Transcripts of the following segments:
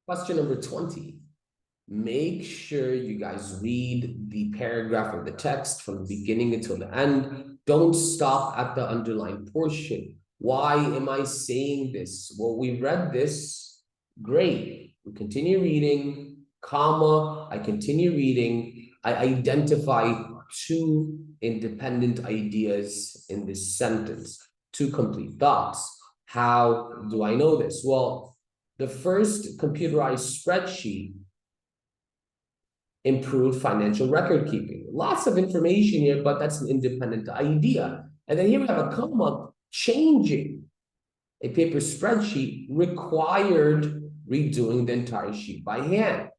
Question number 20. Make sure you guys read the paragraph of the text from the beginning until the end. Don't stop at the underlined portion. Why am I saying this? Well, we read this. Great. We continue reading, comma, I continue reading. I identify two independent ideas in this sentence, two complete thoughts. How do I know this? Well, the first computerized spreadsheet improved financial record keeping. Lots of information here, but that's an independent idea. And then here we have a comma, changing a paper spreadsheet required redoing the entire sheet by hand.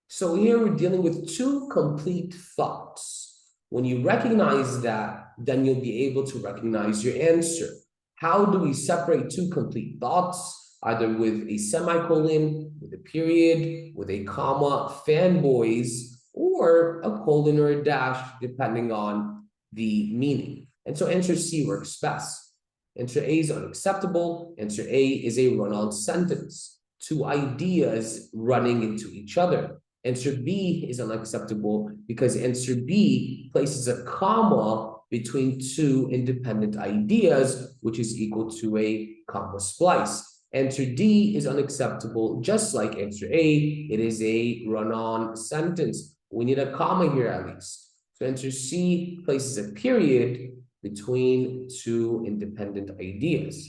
So here we're dealing with two complete thoughts. When you recognize that, then you'll be able to recognize your answer. How do we separate two complete thoughts? Either with a semicolon, with a period, with a comma, fanboys, or a colon or a dash, depending on the meaning. And so answer C works best. Answer A is unacceptable. Answer A is a run-on sentence. Two ideas running into each other. Answer B is unacceptable because answer B places a comma between two independent ideas, which is equal to a comma splice. Answer D is unacceptable, just like answer A, it is a run-on sentence. We need a comma here at least. So answer C places a period between two independent ideas.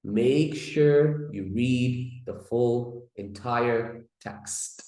Make sure you read the full entire text.